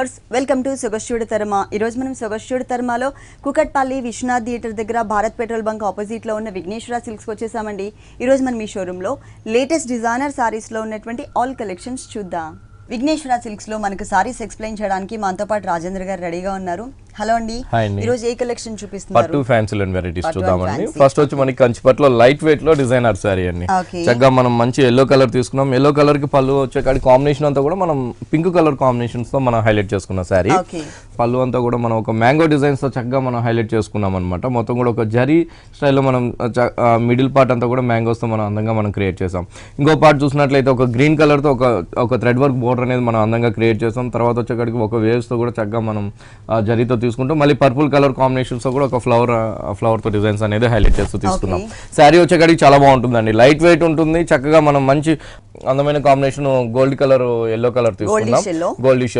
Welcome to సొగస్యూడి తర్మ. ఈరోజు మనం సొగస్యూడి తర్మలో Kukatpally Vishwanath theatre దగ్గర భారత్ పెట్రోల్ బంక్ ఆపోజిట్లో ఉన్న విఘ్నేశ్వర సిల్క్స్కి వచ్చేసామండి. ఈరోజు మనం ఈ షోరూంలో లేటెస్ట్ డిజైనర్ సారీస్లో ఉన్నటువంటి ఆల్ కలెక్షన్స్ చూద్దాం. విఘ్నేశ్వర సిల్క్స్లో మనకు సారీస్ ఎక్స్ప్లెయిన్ చేయడానికి మనతో పాటు రాజేంద్ర గారు రెడీగా ఉన్నారు. హలో అండి, ఈ రోజు ఏ కలెక్షన్ చూపిస్తున్నారు? పట్టు ఫ్యాన్సీ అండ్ వెరైటీస్ చూద్దామండి. ఫస్ట్ వచ్చి మనకి కంచిపట్లో లైట్ వెయిట్ లో డిజైనర్ సారీ అండి. చక్కగా మనం మంచి ఎల్లో కలర్ తీసుకున్నాం. ఎల్లో కలర్ కి పళ్ళు వచ్చే కాడి కాంబినేషన్ అంతా కూడా మనం పింక్ కలర్ కాంబినేషన్స్ తో మనం హైలైట్ చేసుకున్న సారీ. పళ్ళు అంతా కూడా మనం ఒక మ్యాంగో డిజైన్స్ తో చక్కగా మనం హైలైట్ చేసుకున్నాం అనమాట. మొత్తం కూడా ఒక జరీ స్టైల్లో మనం మిడిల్ పార్ట్ అంతా కూడా మ్యాంగోస్ తో మనం అందంగా మనం క్రియేట్ చేసాం. ఇంకో పార్ట్ చూసినట్లయితే ఒక గ్రీన్ కలర్ తో ఒక థ్రెడ్ వర్క్ బోర్డర్ అనేది మనం అందంగా క్రియేట్ చేసాం. తర్వాత వచ్చేకాడికి ఒక వేవ్స్ తో కూడా చక్కగా మనం జరీతో తీసుకుంటాం. మళ్ళీ పర్పుల్ కలర్ కాంబినేషన్స్ తో కూడా ఒక ఫ్లవర్ తో డిజైన్స్ అనేది హైలైట్ చేస్తూ తీసుకున్నాం. శారీ వచ్చేకాడికి చాలా బాగుంటుందండి, లైట్ వెయిట్ ఉంటుంది. చక్కగా మనం మంచి అందమైన combination gold colour yellow colour తీసుకున్నాం. గోల్డిష్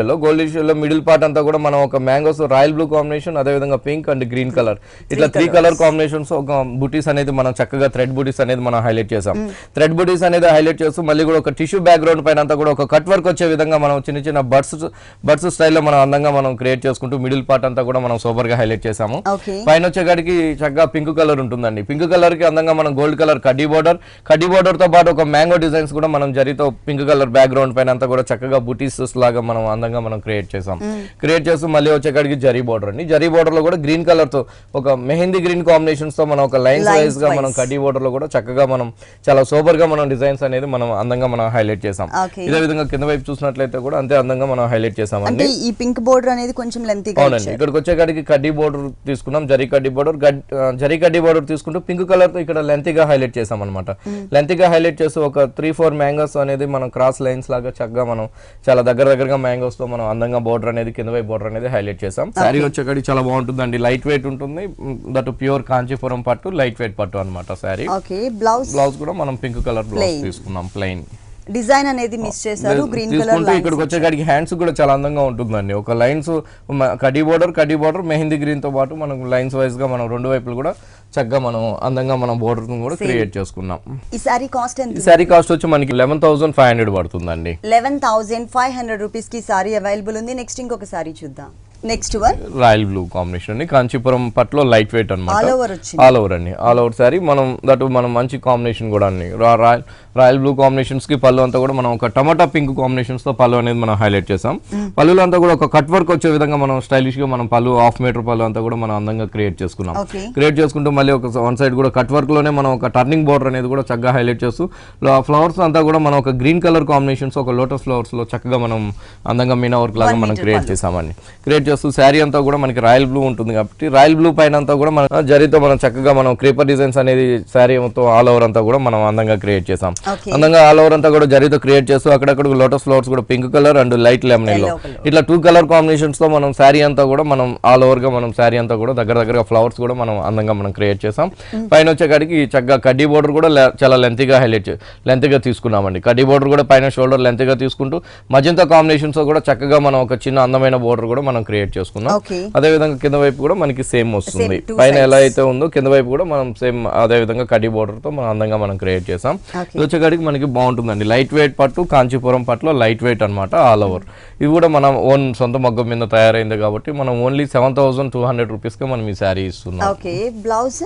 ఎల్లో మిడిల్ పార్ట్ అంతా కూడా మనం ఒక మ్యాంగోస్ రాయల్ బ్లూ కాంబినేషన్, అదే విధంగా పింక్ అండ్ గ్రీన్ కలర్, ఇట్లా 3 కలర్ కాంబినేషన్స్ ఒక బుటీస్ అనేది మనం చక్కగా థ్రెడ్ బుటీస్ అనేది మనం హైలైట్ చేసాం. థ్రెడ్ బుటీస్ అనేది హైలైట్ చేస్తూ మళ్ళీ కూడా ఒక టిష్యూ బ్యాక్గ్రౌండ్ పైన అంతా కూడా ఒక కట్ వర్క్ వచ్చే విధంగా మనం చిన్న చిన్న బర్డ్స్ స్టైల్లో మనం అందంగా మనం క్రియేట్ చేసుకుంటూ మిడిల్ పార్ట్ అంతా కూడా మనం సూపర్ గా హైలైట్ చేసాము. పైన వచ్చేకాడికి చక్కగా పింక్ కలర్ ఉంటుందండి. పింక్ కలర్ కి అందంగా మనం గోల్డ్ కలర్ కడ్డీ బోర్డర్ తో పాటు ఒక మ్యాంగో డిజైన్స్ కూడా మనం జరీతో పింక్ కలర్ బ్యాక్గ్రౌండ్ పైన అంతా కూడా చక్కగా బుటీస్ లాగా మనం అందంగా మనం క్రియేట్ చేసాం. క్రియేట్ చేస్తూ మళ్ళీ వచ్చేకాడికి జరీ బోర్డర్ అండి. జరీ బోర్డర్ లో కూడా గ్రీన్ కలర్ తో ఒక మెహందీ గ్రీన్ కాంబినేషన్స్ తో మనం ఒక లైన్స్ వైజ్ గా మనం కడ్డీ బోర్డర్ లో కూడా చక్కగా మనం చాలా సూపర్ గా మనం డిజైన్స్ అనేది మనం అందంగా మనం హైలైట్ చేసాం. ఇదే విధంగా కింద వైపు చూసినట్లయితే కూడా అంతే అందంగా మనం హైలైట్ చేసామండి. ఈ పింక్ బోర్డర్ అనేది కొంచెం లెంతీగా అవునండి. ఇక్కడికి వచ్చేకాడికి కడ్డీ బోర్డర్ తీసుకున్నాం, జరీ కడ్డీ బోర్డర్ తీసుకుంటూ పింక్ కలర్ తో ఇక్కడ లెంతీగా హైలైట్ చేసాం అనమాట. లెంతీగా హైలైట్ చేస్తూ ఒక 3-4 మ్యాంగోస్ అనేది మనం క్రాస్ లైన్స్ లాగా చక్కగా మనం చాలా దగ్గరగా మ్యాంగోస్ తో మనం అందంగా బోర్డర్ అనేది కింద వైపు బోర్డర్ అనేది హైలైట్ చేసాం. శారీ వచ్చేకాడికి చాలా బాగుంటుందండి, లైట్ వెయిట్ ఉంటుంది. దట్ ప్యూర్ కాంచీపురం పట్టు, లైట్ వెయిట్ పట్టు అనమాట శారీ. బ్లౌజ్ కూడా మనం పింక్ కలర్ బ్లౌజ్ తీసుకున్నాం, ప్లెయిన్. డిజైన్ అనేది మిస్ చేశారు, గ్రీన్ కలర్. ఇక్కడికి వచ్చేకాడికి హ్యాండ్స్ కూడా చాలా అందంగా ఉంటుందండి. ఒక లైన్స్ కడ్డీ బోర్డర్ మెహందీ గ్రీన్ తో పాటు మనం లైన్స్ వైజ్ గా మనం రెండు వైపులు కూడా చక్కగా మనం అందంగా మనం బోర్డర్ కూడా క్రియేట్ చేసుకున్నాం. ఈ సారీ కాస్ట్ ఎంత? ఈ సారీ కాస్ట్ వచ్చి మనకి 11,500 పడుతుందండి. 11,500 రూపీస్ కి సారీ అవైలబుల్ ఉంది. నెక్స్ట్ ఇంకొక సారీ చూద్దాం. Next one royal blue combination అండి. కాంచీపురం పట్లో లైట్ వెయిట్ అనమాట. ఆల్ ఓవర్ అండి, ఆల్ ఓవర్ సారీ. మనం మంచి కాంబినేషన్ కూడా అండి. రాయల్ బ్లూ కాంబినేషన్స్ కి పళ్ళు అంతా కూడా మనం ఒక టమాటా పింక్ కాంబినేషన్స్ తో పళ్ళు అనేది మనం హైలైట్ చేసాం. పళ్ళులో అంతా కూడా ఒక కట్ వర్క్ వచ్చే విధంగా మనం స్టైలిష్ గా మనం పళ్ళు 1/2 మీటర్ పళ్ళు అంతా కూడా మనం అందంగా క్రియేట్ చేసుకున్నాం. క్రియేట్ చేసుకుంటూ మళ్ళీ ఒక వన్ సైడ్ కూడా కట్ వర్క్ లోనే మనం ఒక టర్నింగ్ బోర్డర్ అనేది కూడా చక్కగా హైలైట్ చేస్తూ ఫ్లవర్స్ అంతా కూడా మనం ఒక గ్రీన్ కలర్ కాంబినేషన్స్ ఒక లోటస్ ఫ్లవర్స్ లో చక్కగా మనం అందంగా మీనా వర్క్ లాగా మనం క్రియేట్ చేసామండి. క్రియేట్ చేస్తూ శారీ అంతా కూడా మనకి రాయల్ బ్లూ ఉంటుంది కాబట్టి రాయల్ బ్లూ పైన అంతా కూడా మనం జరీతో మనం చక్కగా మనం క్రీపర్ డిజైన్స్ అనేది శారీ మొత్తం ఆల్ ఓవర్ అంతా కూడా మనం అందంగా క్రియేట్ చేసాం. అందంగా ఆల్ ఓవర్ అంతా కూడా జరీతో క్రియేట్ చేస్తూ అక్కడక్కడ లోటస్ ఫ్లవర్స్ కూడా pink colour and light lemon yellow ఇట్లా 2 కలర్ కాంబినేషన్స్ తో మనం శారీ అంతా కూడా మనం ఆల్ ఓవర్ గా మనం శారీ అంతా కూడా దగ్గరగా ఫ్లవర్స్ కూడా మనం అందంగా మనం క్రియేట్ చేసాం. పైన వచ్చేకాడికి చక్కగా కడ్డీ బోర్డర్ కూడా చాలా లెంతీగా తీసుకున్నామండి. కడ్డీ బోర్డర్ కూడా పైన షోల్డర్ లెంతీగా తీసుకుంటూ మజంతా కాంబినేషన్స్ కూడా చక్కగా మనం ఒక చిన్న అందమైన బోర్డర్ కూడా మనం క్రియేట్ చేసుకున్నాం. అదే విధంగా కింద వైపు కూడా మనకి సేమ్ వస్తుంది. పైన ఎలా అయితే ఉందో కింద వైపు కూడా మనం సేమ్ అదే విధంగా కడ్డీ బోర్డర్ తో మనం అందంగా మనం క్రియేట్ చేసాం. ఇది వచ్చేకాడికి మనకి బాగుంటుందండి, లైట్ వెయిట్ పట్టు, కాంచీపురం పట్టులో లైట్ వెయిట్ అనమాట ఆల్ ఓవర్. ఇది కూడా మనం ఓన్ సొంత మగ్గం మీద తయారైంది కాబట్టి మనం ఓన్లీ 7,200 రూపీస్ కి మనం ఈ శారీ ఇస్తున్నాం. బ్లౌజ్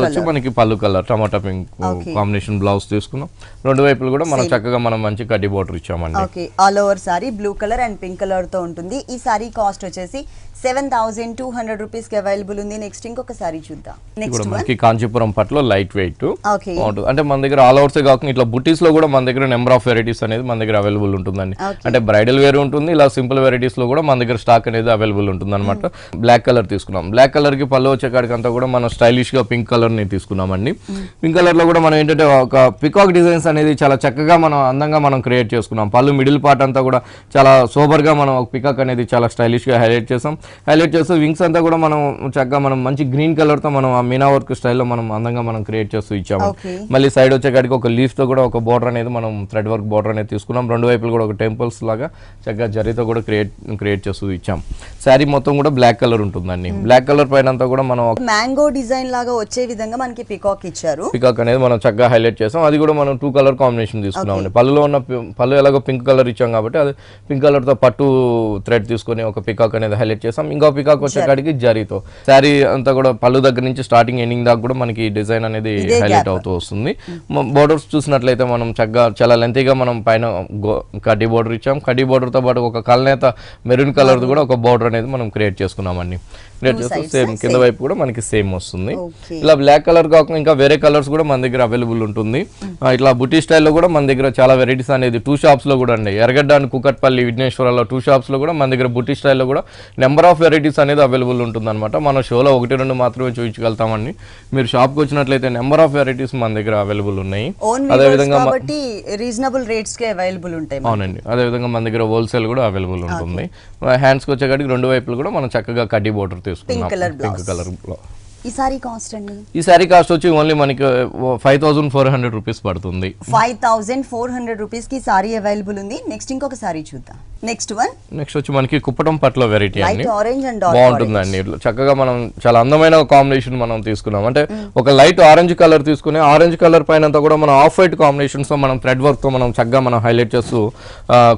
వచ్చి మనకి పళ్ళు కలర్ టమాటా పింక్ కాంబినేషన్ బ్లౌజ్ తీసుకున్నాం. రెండు వైపులు కూడా మనం చక్కగా మనం మంచి కడ్డీ బోర్డర్ ఇచ్చామండి. All over sorry blue colour and pink colour తో ఉంటుంది. ఈ సారీ కాస్ట్ వచ్చేసి 7,200 రూపీస్ కి అవైలబుల్ ఉంది. నెక్స్ట్ ఇంకొక సారీ చూద్దాం. నెక్స్ట్ మనకి కాంచీపురం పట్టులో లైట్ వెయిట్ అంటే మన దగ్గర ఆల్ ఓవర్స్ కాకుండా ఇట్లా బుటీస్ లో కూడా మన దగ్గర నెంబర్ ఆఫ్ వెరైటీస్ అనేది మన దగ్గర అవైలబుల్ ఉంటుందండి. అంటే బ్రైడల్ వేర్ ఉంటుంది, ఇలా సింపుల్ వెరైటీస్ లో కూడా మన దగ్గర స్టాక్ అనేది అవైలబుల్ ఉంటుంది అనమాట. బ్లాక్ కలర్ తీసుకున్నాం. బ్లాక్ కలర్ కి పళ్ళు వచ్చేకాడికంతా కూడా మనం స్టైలిష్ గా పింక్ కలర్ ని తీసుకున్నామండి. పింక్ కలర్ లో కూడా మనం ఏంటంటే ఒక పికాక్ డిజైన్స్ అనేది చాలా చక్కగా మనం అందంగా మనం క్రియేట్ చేసుకున్నాం. పళ్ళు మిడిల్ పార్ట్ అంతా కూడా చాలా సూపర్ గా మనం పికాక్ అనేది చాలా స్టైలిష్ గా హైలైట్ చేసాం. హైలైట్ చేస్తూ వింగ్స్ అంతా కూడా మనం చక్కగా మనం మంచి గ్రీన్ కలర్ తో మనం ఆ మీనా వర్క్ స్టైల్లో మనం అందంగా మనం క్రియేట్ చేస్తూ ఇచ్చాము. మళ్ళీ సైడ్ వచ్చేకాడికి ఒక లీఫ్ తో కూడా ఒక బోర్డర్ అనేది మనం థ్రెడ్ వర్క్ బోర్డర్ అనేది తీసుకున్నాం. రెండు వైపులు కూడా ఒక టెంపుల్స్ లాగా చక్కగా జరీతో కూడా క్రియేట్ చేస్తూ ఇచ్చాం. శారీ మొత్తం కూడా బ్లాక్ కలర్ ఉంటుందండి. బ్లాక్ కలర్ పైన అంతా కూడా మనం మ్యాంగో డిజైన్ లాగా వచ్చే విధంగా మనకి పికాక్ ఇచ్చారు. పికాక్ అనేది మనం చక్కగా హైలైట్ చేసాం. అది కూడా మనం 2 కలర్ కాంబినేషన్ తీసుకున్నామండి. పళ్ళులో ఉన్న పళ్ళు ఎలాగో పింక్ కలర్ ఇచ్చాం కాబట్టి అది పింక్ కలర్ తో పట్టు థ్రెడ్ తీసుకొని ఒక పికాక్ అనేది హైలైట్ చేసాం. ఇంకో పికాక్ వచ్చేకాడికి జరీతో శారీ అంతా కూడా పళ్ళు దగ్గర నుంచి స్టార్టింగ్ ఎండింగ్ దాకా కూడా మనకి డిజైన్ అనేది హైలైట్ అవుతూ వస్తుంది. బోర్డర్స్ చూసినట్లయితే మనం చక్కగా చాలా లెంతీగా మనం పైన కడ్డీ బోర్డర్ ఇచ్చాం. కడ్డీ బోర్డర్ తో పాటు ఒక కల్నేత మెరూన్ కలర్ కూడా ఒక బోర్డర్ అనేది మనం క్రియేట్ చేసుకున్నామండి. క్రియేట్ చేస్తే సేమ్ కింద వైపు కూడా మనకి సేమ్ వస్తుంది. ఇలా బ్లాక్ కలర్ కాకుండా ఇంకా వేరే కలర్స్ కూడా మన దగ్గర అవైలబుల్ ఉంటుంది. ఇట్లా బుటీ స్టైల్లో కూడా మన దగ్గర చాలా వెరైటీస్ అనేది 2 షాప్స్ లో కూడా అండి, ఎర్రగడ్డ అండ్ కుకట్పల్లి విఘ్నేశ్వరలో 2 షాప్స్ లో కూడా మన దగ్గర బుటీ స్టైల్లో కూడా నెంబర్ ఆఫ్ వెరైటీస్ అనేది అవైలబుల్ ఉంటుంది అనమాట. మన షోలో 1-2 మాత్రమే చూపించగలుగుతామండి. మీరు షాప్కి వచ్చినట్లయితే నెంబర్ ఆఫ్ వెరైటీస్ మన దగ్గర అవైలబుల్ ఉన్నాయి. అదేవిధంగా రీజనబుల్ రేట్స్ కి అవైలబుల్ ఉంటాయి. అవునండి, అదేవిధంగా మన దగ్గర హోల్సేల్ కూడా అవైలబుల్ ఉంటుంది. హ్యాండ్స్కి వచ్చేకాడికి 2 వైపులు కూడా మనం చక్కగా కడ్డీ బోర్డర్ తీసుకున్నాం. పింక్ కలర్ లో ఈ సారీ కాస్ట్ అండి, ఈ సారీ కాస్ట్ వచ్చి ఓన్లీ మనకి 5400 రూపీస్ పడుతుంది. 5400 రూపీస్ కి సారీ అవైలబుల్ ఉంది. నెక్స్ట్ ఇంకొక సారీ చూద్దాం. నెక్స్ట్ వచ్చి మనకి కుప్పటం పట్ల వెరైటీ అండి, ఆరెంజ్ అండ్ బాగుంటుందండి. చక్కగా మనం చాలా అందమైన కాంబినేషన్ మనం తీసుకున్నాం. అంటే ఒక లైట్ ఆరెంజ్ కలర్ తీసుకుని ఆరెంజ్ కలర్ పైన కూడా మనం ఆఫ్ వైట్ కాంబినేషన్స్ తో మనం థ్రెడ్ వర్క్ తో మనం చక్కగా మనం హైలైట్ చేస్తూ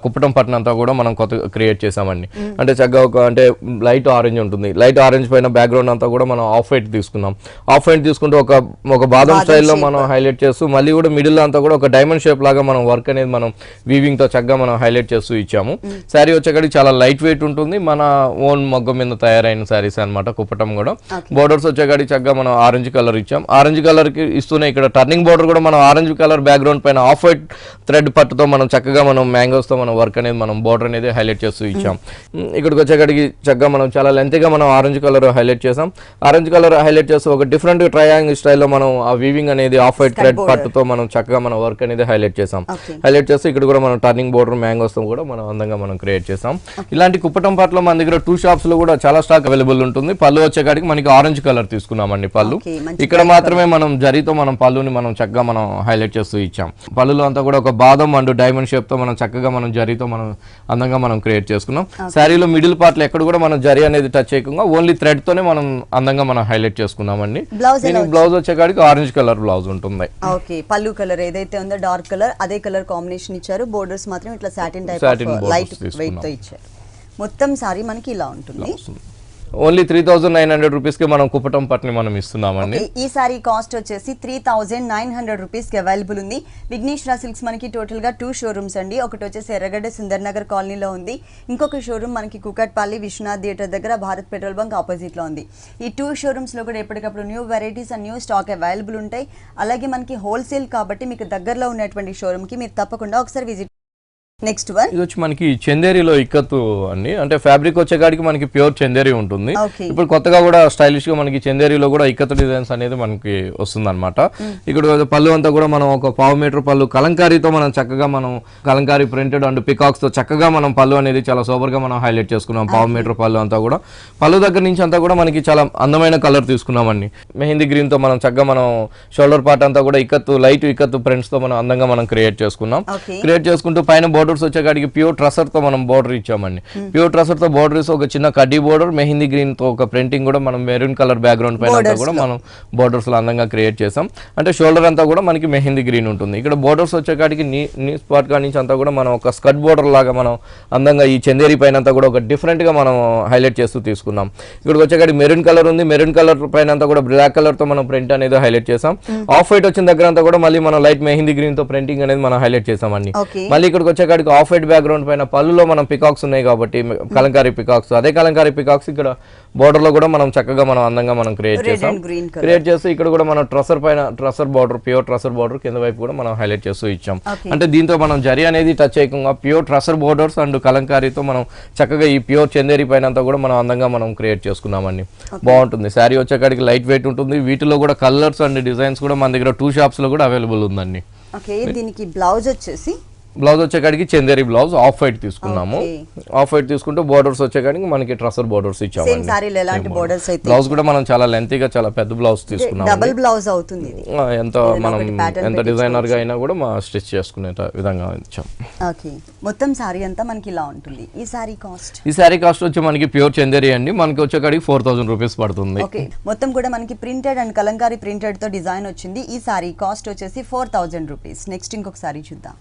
కుప్పటం పట్ల అంతా కూడా మనం కొత్త క్రియేట్ చేసామండి. అంటే చక్కగా ఒక అంటే లైట్ ఆరెంజ్ ఉంటుంది, లైట్ ఆరెంజ్ పైన బ్యాక్గ్రౌండ్ అంతా కూడా మనం ఆఫ్ వైట్ తీసుకున్నాం. ఆఫ్ వైట్ తీసుకుంటూ ఒక బాదం స్టైల్లో మనం హైలైట్ చేస్తూ మళ్ళీ కూడా మిడిల్ అంతా కూడా ఒక డైమండ్ షేప్ లాగా మనం వర్క్ అనేది మనం వీవింగ్ తో చక్కగా మనం హైలైట్ చేస్తూ ఇచ్చాము. శారీ వచ్చేకాడికి చాలా లైట్ వెయిట్ ఉంటుంది, మన ఓన్ మగ్గం మీద తయారైన శారీస్ అనమాట. కుప్పటం కూడా బోర్డర్స్ వచ్చేకాడికి చక్కగా మనం ఆరెంజ్ కలర్ ఇచ్చాం. ఆరెంజ్ కలర్ కి ఇస్తూనే ఇక్కడ టర్నింగ్ బోర్డర్ కూడా మనం ఆరెంజ్ కలర్ బ్యాక్గ్రౌండ్ పైన ఆఫ్ వైట్ థ్రెడ్ పట్టుతో మనం చక్కగా మనం మ్యాంగోస్ తో మనం వర్క్ అనేది మనం బోర్డర్ అనేది హైలైట్ చేస్తూ ఇచ్చాం. ఇక్కడికి వచ్చేకాడికి చక్కగా మనం చాలా లెంతీగా మనం ఆరెంజ్ కలర్ హైలైట్ చేసాం. ఆరెంజ్ కలర్ హైలైట్ చేస్తూ ఒక డిఫరెంట్ ట్రయాంగిల్ స్టైల్లో మనం ఆ వీవింగ్ అనేది ఆఫ్ వైట్ థ్రెడ్ పట్టుతో మనం చక్కగా మనం వర్క్ అనేది హైలైట్ చేసాం. హైలైట్ చేస్తే ఇక్కడ కూడా మనం టర్నింగ్ బోర్డర్ మ్యాంగోస్ తో కూడా మనం అందంగా మనం క్రియేట్ చేసాం. ఇలాంటి కుప్పటం పట్ల మన దగ్గర 2 షాప్స్ లో కూడా చాలా స్టాక్ అవైలబుల్ ఉంటుంది. పళ్ళు వచ్చేకాడికి మనకి ఆరెంజ్ కలర్ తీసుకున్నామండి. పళ్ళు ఇక్కడ మాత్రమే మనం జరీతో మనం పళ్ళుని మనం చక్కగా మనం హైలైట్ చేస్తూ ఇచ్చాం. పళ్ళులో అంతా కూడా ఒక బాదం అండ్ డైమండ్ షేప్ తో మనం చక్కగా మనం జరీతో మనం అందంగా మనం క్రియేట్ చేసుకున్నాం. శారీలో మిడిల్ పార్ట్ లో ఎక్కడ కూడా మనం జరీ అనేది టచ్ చేయకుండా ఓన్లీ థ్రెడ్ తోనే మనం అందంగా మనం హైలైట్ చేసుకున్నామండి. బ్లౌజ్ వచ్చేకాడికి ఆరెంజ్ కలర్ బ్లౌజ్ ఉంటుంది. ఓకే, పళ్ళు కలర్ ఏదైతే ఉందో డార్క్ కలర్ అదే కలర్ కాంబినేషన్ ఇచ్చారు. బోర్డర్స్ మాత్రం ఇట్లా సాటిన్ టైప్ లైట్ వెయిట్ తో ఇచ్చారు. మొత్తం సారీ మనకి ఇలా ఉంటుంది. ఓన్లీ 3900 రూపీస్ కి మనం కుప్పటం పట్ని మనం ఇస్తున్నామండి. ఈ సారీ కాస్ట్ వచ్చేసి 3900 రూపీస్ కి అవైలబుల్ ఉంది. విఘ్నేశ్వర సిల్క్స్ మనకి టోటల్ గా 2 షోరూమ్స్ అండి. ఒకటి వచ్చేసి ఎర్రగడ్డ సుందర్ నగర్ కాలనీలో ఉంది. ఇంకొక షోరూమ్ మనకి కుకట్పల్లి విశ్వనాథ్ థియేటర్ దగ్గర భారత్ పెట్రోల్ బంక్ ఆపోజిట్ లో ఉంది. ఈ 2 షోరూమ్స్ లో కూడా ఎప్పటికప్పుడు new varieties and new stock available ఉంటాయి. అలాగే మనకి హోల్సేల్ కాబట్టి మీకు దగ్గరలో ఉన్నటువంటి షోరూమ్ కి మీరు తప్పకుండా ఒకసారి విజిట్. నెక్స్ట్ వన్ ఇది వచ్చి మనకి చందేరిలో ఇక్కత్తు అండి, అంటే ఫ్యాబ్రిక్ వచ్చేకాడికి మనకి ప్యూర్ చందేరి ఉంటుంది. ఇప్పుడు కొత్తగా కూడా స్టైలిష్ గా మనకి చందేరిలో కూడా ఇక్కత్తు డిజైన్స్ అనేది మనకి వస్తుంది అనమాట. ఇక్కడ పళ్ళు అంతా కూడా మనం ఒక 1/2 మీటర్ పళ్ళు కలంకారీతో మనం చక్కగా మనం కలంకారీ ప్రింటెడ్ అండ్ పికాక్స్ తో చక్కగా మనం పళ్ళు అనేది చాలా సూపర్ గా మనం హైలైట్ చేసుకున్నాం. 1/2 మీటర్ పళ్ళు అంతా కూడా పళ్ళు దగ్గర నుంచి అంతా కూడా మనకి చాలా అందమైన కలర్ తీసుకున్నామండి. మెహందీ గ్రీన్ తో మనం చక్కగా మనం షోల్డర్ పార్ట్ అంతా కూడా ఇక్కత్తు లైట్ ఇక్కత్తు ప్రింట్స్ తో మనం అందంగా మనం క్రియేట్ చేసుకున్నాం. క్రియేట్ చేసుకుంటూ పైన బోర్డర్స్ వచ్చేకాడికి ప్యూర్ ట్రసర్ తో మనం బోర్డర్ ఇచ్చామండి. ప్యూర్ ట్రసర్ తో బోర్డర్ ఇస్తే ఒక చిన్న కడ్డీ బోర్డర్ మెహందీ గ్రీన్ తో ఒక ప్రింటింగ్ కూడా మనం మెరూన్ కలర్ బ్యాక్గ్రౌండ్ పైన కూడా మనం బోర్డర్స్ లో అందంగా క్రియేట్ చేసాం. అంటే షోల్డర్ అంతా కూడా మనకి మెహందీ గ్రీన్ ఉంటుంది. ఇక్కడ బోర్డర్స్ వచ్చేకాడికి నీ స్పాట్ కాడి నుంచి అంతా కూడా మనం ఒక స్కర్ట్ బోర్డర్ లాగా మనం అందంగా ఈ చందేరి పైన అంతా కూడా ఒక డిఫరెంట్ గా మనం హైలైట్ చేస్తూ తీసుకున్నాం. ఇక్కడికి వచ్చేకాడికి మెరూన్ కలర్ ఉంది, మెరూన్ కలర్ పైన అంతా కూడా బ్లాక్ కలర్ తో మనం ప్రింట్ అనేది హైలైట్ చేసాం. ఆఫ్ వైట్ వచ్చిన దగ్గర అంతా కూడా మళ్ళీ మనం లైట్ మెహందీ గ్రీన్ తో ప్రింటింగ్ అనేది మనం హైలైట్ చేసామండి. మళ్ళీ ఇక్కడికి వచ్చేకాడికి ఆఫ్ వైట్ బ్యాక్గ్రౌండ్ పైన పళ్ళులో మనం పికాక్స్ ఉన్నాయి కాబట్టి కలంకారీ పికాక్స్, అదే కలంకారీ పికాక్స్ ఇక్కడ బోర్డర్ లో కూడా మనం చక్కగా మనం అందంగా మనం క్రియేట్ చేసాం. క్రియేట్ చేసి ఇక్కడ కూడా మనం ట్రసర్ పైన tussar border pure tussar border కింద వైపు కూడా మనం హైలైట్ చేస్తూ ఇచ్చాం. అంటే దీంతో మనం జరీ అనేది టచ్ చేయకుండా ప్యూర్ ట్రసర్ బోర్డర్స్ అండ్ కలంకారీతో మనం చక్కగా ఈ ప్యూర్ చందేరి పైన అంతా కూడా మనం అందంగా మనం క్రియేట్ చేసుకున్నామండి. బాగుంటుంది. శారీ వచ్చేకాడికి లైట్ వెయిట్ ఉంటుంది. వీటిలో కూడా కలర్స్ అండ్ డిజైన్స్ కూడా మన దగ్గర 2 షాప్స్ లో కూడా అవైలబుల్ ఉందండి. ఓకే, దీనికి బ్లౌజ్ వచ్చేసి బ్లౌజ్ వచ్చేకాడికి చందేరి బ్లౌజ్ ఆఫ్ వైట్ తీసుకున్నాము. ఆఫ్ వైట్ తీసుకుంటే బోర్డర్స్ వచ్చేకాడికి మనకి ట్రసర్ బోర్డర్స్ ఇచ్చాము. బ్లౌజ్ కూడా మనం చాలా లెంతీగా చాలా పెద్ద బ్లౌజ్ తీసుకున్నాము. డబుల్ బ్లౌజ్ అవుతుంది. ఎంత డిజైనర్ గా అయినా కూడా మా స్టిచ్ చేసుకునే విధంగా ఇచ్చాం. ఓకే, మొత్తం సారీ అంతా మనకి ఇలా ఉంటుంది. ఈ సారీ కాస్ట్ వచ్చి మనకి ప్యూర్ చందేరి అండి. మనకి వచ్చేకాడికి 4000 రూపీస్ పడుతుంది. ఓకే, మొత్తం కూడా మనకి ప్రింటెడ్ అండ్ కలంకారీ ప్రింటెడ్ తో డిజైన్ వచ్చింది. ఈ సారీ కాస్ట్ వచ్చేసి 4000 రూపీస్. నెక్స్ట్ ఇంకొక సారీ చూద్దాం.